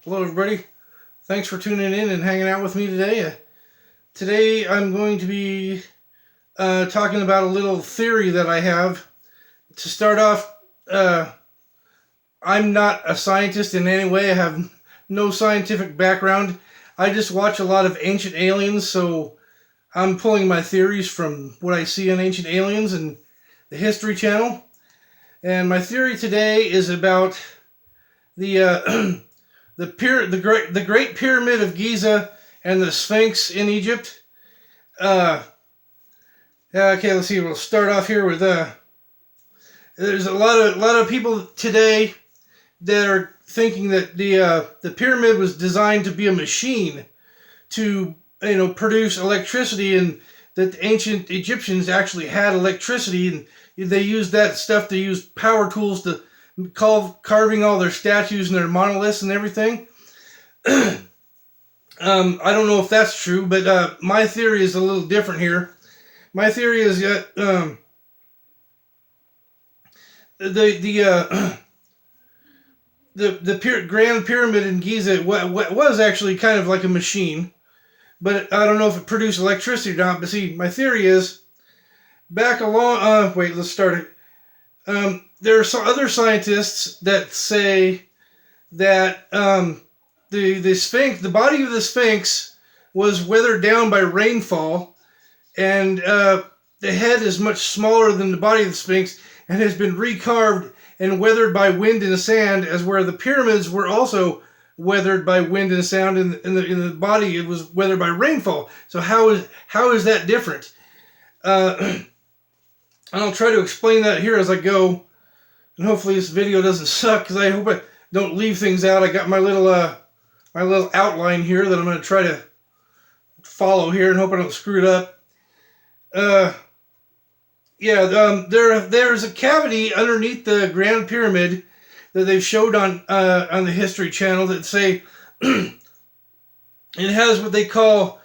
Hello, everybody. Thanks for tuning in and hanging out with me today. Today, I'm going to be talking about a little theory that I have. To start off, I'm not a scientist in any way. I have no scientific background. I just watch a lot of Ancient Aliens, so I'm pulling my theories from what I see on Ancient Aliens and the History Channel. And my theory today is about the the Great Pyramid of Giza and the Sphinx in Egypt. Uh, okay, let's see. We'll start off here with there's a lot of people today that are thinking that the pyramid was designed to be a machine to produce electricity, and that the ancient Egyptians actually had electricity, and they used that stuff to use power tools to carving all their statues and their monoliths and everything. I don't know if that's true, but my theory is a little different here. My theory is that the Grand Pyramid in Giza was actually kind of like a machine, but I don't know if it produced electricity or not. But see, my theory is back along. Wait, let's start it. There are some other scientists that say that the Sphinx, the body of the Sphinx, was weathered down by rainfall, and the head is much smaller than the body of the Sphinx and has been recarved and weathered by wind and sand, as where the pyramids were also weathered by wind and sound, and in the body it was weathered by rainfall. So how is that different? And I'll try to explain that here as I go, and hopefully this video doesn't suck, because I hope I don't leave things out. I got my little outline here that I'm going to try to follow here and hope I don't screw it up. There's a cavity underneath the Grand Pyramid that they've showed on the History Channel that say it has what they call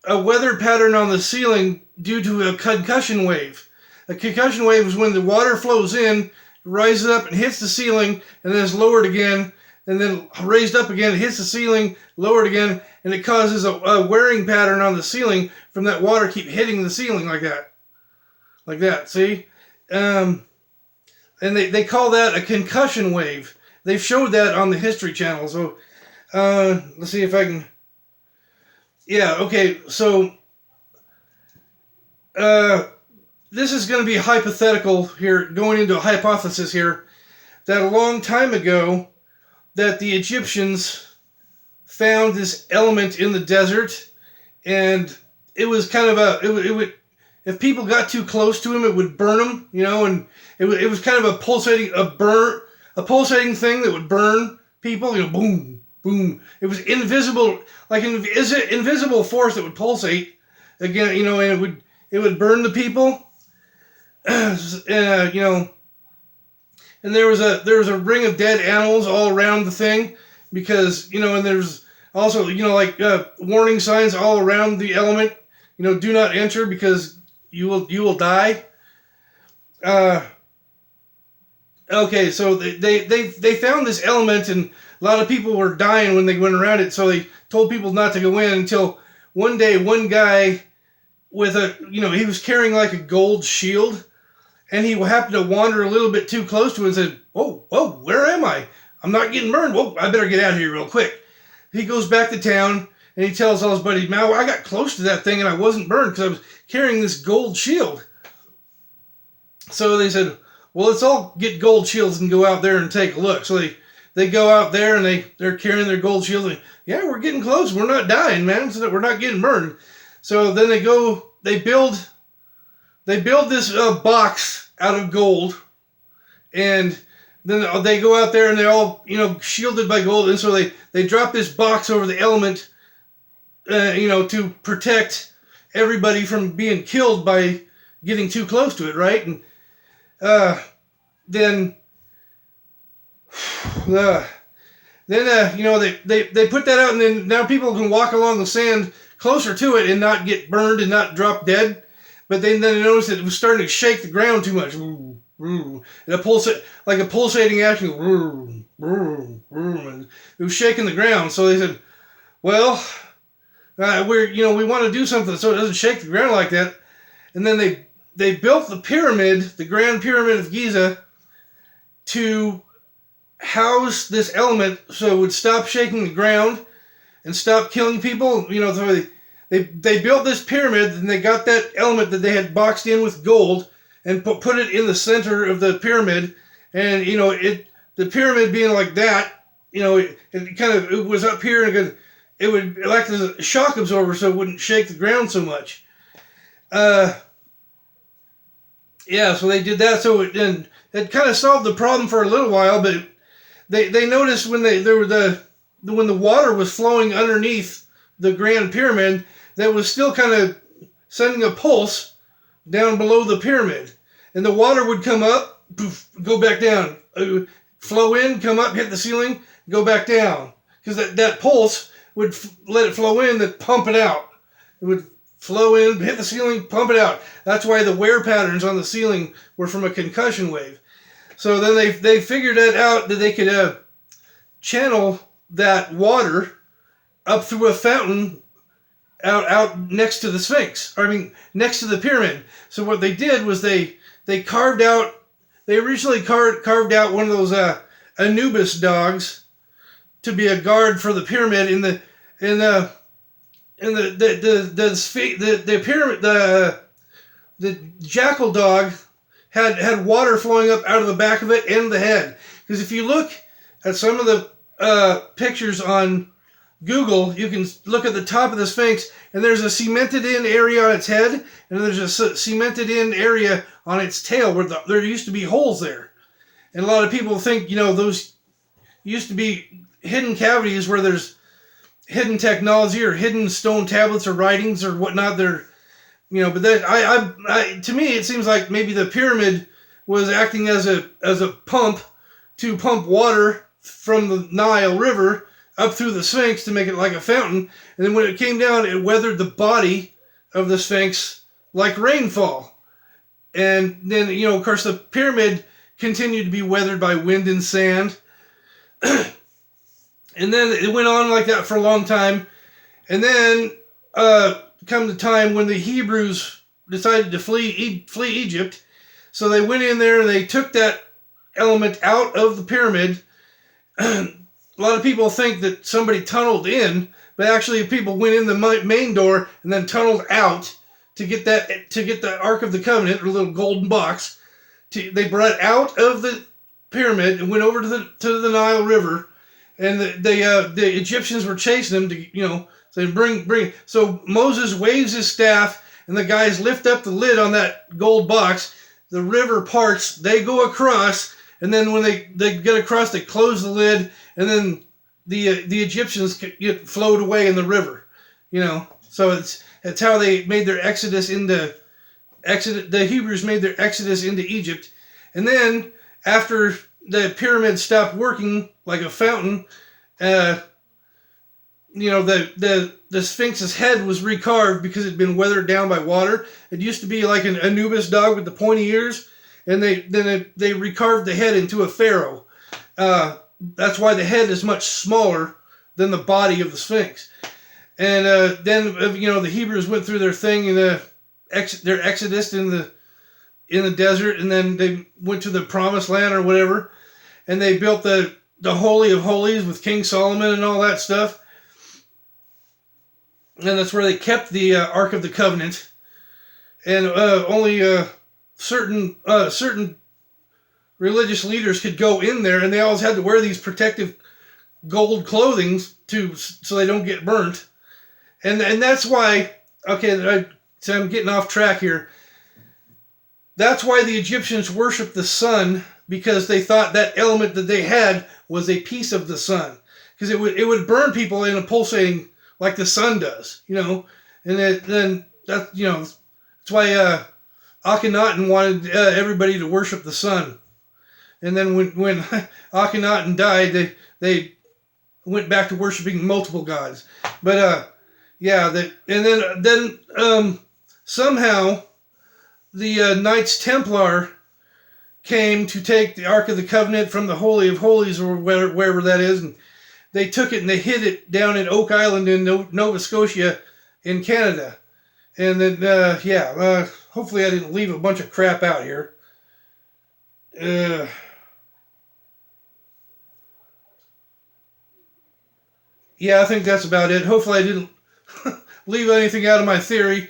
a weather pattern on the ceiling due to a concussion wave. A concussion wave is when the water flows in, rises up and hits the ceiling, and then is lowered again, and then raised up again, it hits the ceiling, lowered again, and it causes a wearing pattern on the ceiling from that water keep hitting the ceiling like that. Like that, see? And they call that a concussion wave. They've showed that on the History Channel. So let's see if I can... Yeah, okay, so this is going to be hypothetical here, going into a hypothesis here, that a long time ago, that the Egyptians found this element in the desert, and it was kind of it would, if people got too close to him, it would burn them, and it was kind of a pulsating thing that would burn people, boom, boom. It was invisible, like an invisible force that would pulsate again, and it would burn the people, and there was a ring of dead animals all around the thing, because and there's also warning signs all around the element, do not enter because you will die. Okay, so they found this element, and a lot of people were dying when they went around it, so they told people not to go in, until one day one guy with he was carrying like a gold shield, and he happened to wander a little bit too close to it and said, whoa, where am I? I'm not getting burned. Whoa, I better get out of here real quick. He goes back to town, and he tells all his buddies, "Now I got close to that thing, and I wasn't burned because I was carrying this gold shield." So they said, well, let's all get gold shields and go out there and take a look. So they go out there, and they're carrying their gold shields. And, yeah, we're getting close. We're not dying, man. So that we're not getting burned. So then they build this box out of gold, and then they go out there, and they're all shielded by gold, and so they drop this box over the element, to protect everybody from being killed by getting too close to it, right? And then they put that out, and then now people can walk along the sand closer to it and not get burned and not drop dead. But then they noticed that it was starting to shake the ground too much. Ooh, and a pulsating action, and it was shaking the ground. So they said, well, we want to do something so it doesn't shake the ground like that. And then they built the pyramid, the Grand Pyramid of Giza, to house this element so it would stop shaking the ground and stop killing people. So they built this pyramid, and they got that element that they had boxed in with gold and put it in the center of the pyramid. And the pyramid being like that, it was up here, and it would act as a shock absorber so it wouldn't shake the ground so much. So they did that. So it kind of solved the problem for a little while, but they noticed when the water was flowing underneath the Grand Pyramid, that was still kind of sending a pulse down below the pyramid, and the water would come up, poof, go back down, flow in, come up, hit the ceiling, go back down, because that pulse would let it flow in, then pump it out. It would flow in, hit the ceiling, pump it out. That's why the wear patterns on the ceiling were from a concussion wave. So then they figured it out that they could channel that water up through a fountain out next to the Sphinx. Next to the pyramid. So what they did was they originally carved out one of those Anubis dogs to be a guard for the pyramid the pyramid. The jackal dog had water flowing up out of the back of it and the head. Because if you look at some of the pictures on Google, you can look at the top of the Sphinx, and there's a cemented in area on its head, and there's a cemented in area on its tail where there used to be holes there. And a lot of people think, those used to be hidden cavities where there's hidden technology or hidden stone tablets or writings or whatnot. But to me, it seems like maybe the pyramid was acting as a pump to pump water from the Nile River up through the Sphinx to make it like a fountain. And then when it came down, it weathered the body of the Sphinx like rainfall. And then, of course, the pyramid continued to be weathered by wind and sand. And then it went on like that for a long time. And then come the time when the Hebrews decided to flee Egypt. So they went in there and they took that element out of the pyramid. A lot of people think that somebody tunneled in, but actually people went in the main door and then tunneled out to get the Ark of the Covenant, or little golden box. They brought it out of the pyramid and went over to the Nile River, and the Egyptians were chasing them to say bring. So Moses waves his staff, and the guys lift up the lid on that gold box. The river parts. They go across. And then when they get across, they close the lid, and then the Egyptians get flowed away in the river, So it's how they made their exodus into the Hebrews made their exodus into Egypt, and then after the pyramid stopped working like a fountain, the Sphinx's head was recarved because it had been weathered down by water. It used to be like an Anubis dog with the pointy ears. And they recarved the head into a pharaoh. That's why the head is much smaller than the body of the Sphinx. And then the Hebrews went through their thing in their exodus in the desert, and then they went to the Promised Land or whatever, and they built the Holy of Holies with King Solomon and all that stuff. And that's where they kept the Ark of the Covenant, and only certain religious leaders could go in there, and they always had to wear these protective gold clothing so they don't get burnt. And that's why, so I'm getting off track here. That's why the Egyptians worshiped the sun, because they thought that element that they had was a piece of the sun, because it would burn people in a pulsating like the sun does, And then that's why Akhenaten wanted everybody to worship the sun. And then when Akhenaten died, they went back to worshiping multiple gods. But then somehow the Knights Templar came to take the Ark of the Covenant from the Holy of Holies, or wherever that is, and they took it and they hid it down in Oak Island in Nova Scotia in Canada. And then, hopefully I didn't leave a bunch of crap out here. Yeah, I think that's about it. Hopefully I didn't leave anything out of my theory.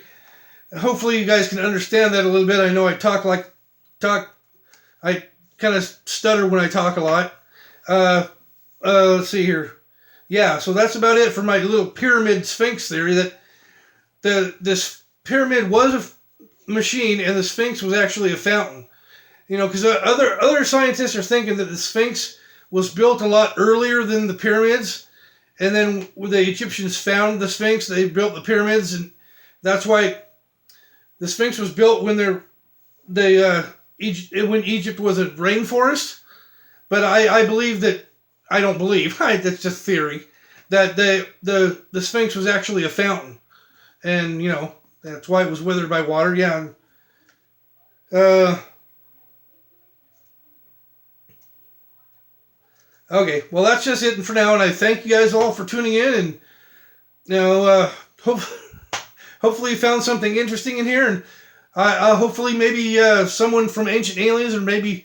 Hopefully you guys can understand that a little bit. I know I I kind of stutter when I talk a lot. Let's see here. Yeah, so that's about it for my little pyramid Sphinx theory, that this pyramid was a machine and the Sphinx was actually a fountain. You know, because other scientists are thinking that the Sphinx was built a lot earlier than the pyramids, and then when the Egyptians found the Sphinx, they built the pyramids, and that's why the Sphinx was built when when Egypt was a rainforest. But I believe that, I don't believe, that's just theory, that the Sphinx was actually a fountain, and you know that's why it was withered by water. Yeah. Okay, well that's just it for now, and I thank you guys all for tuning in, and you know, hopefully you found something interesting in here, and hopefully maybe someone from Ancient Aliens, or maybe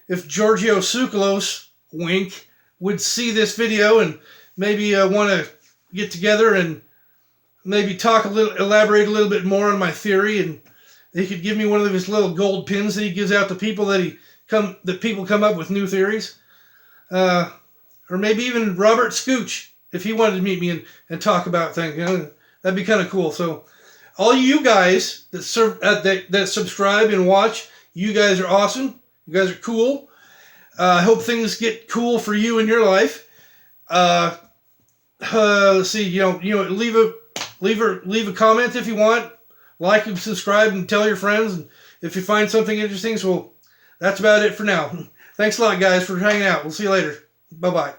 if Giorgio Tsoukalos, wink, would see this video and maybe want to get together and maybe elaborate a little bit more on my theory, and he could give me one of his little gold pins that he gives out to people that people come up with new theories. Or maybe even Robert Scooch, if he wanted to meet me and talk about things. You know, that'd be kind of cool. So, all you guys that subscribe and watch, you guys are awesome. You guys are cool. I hope things get cool for you in your life. Let's see. You know, leave a comment if you want. Like and subscribe and tell your friends. And if you find something interesting, so that's about it for now. Thanks a lot, guys, for hanging out. We'll see you later. Bye-bye.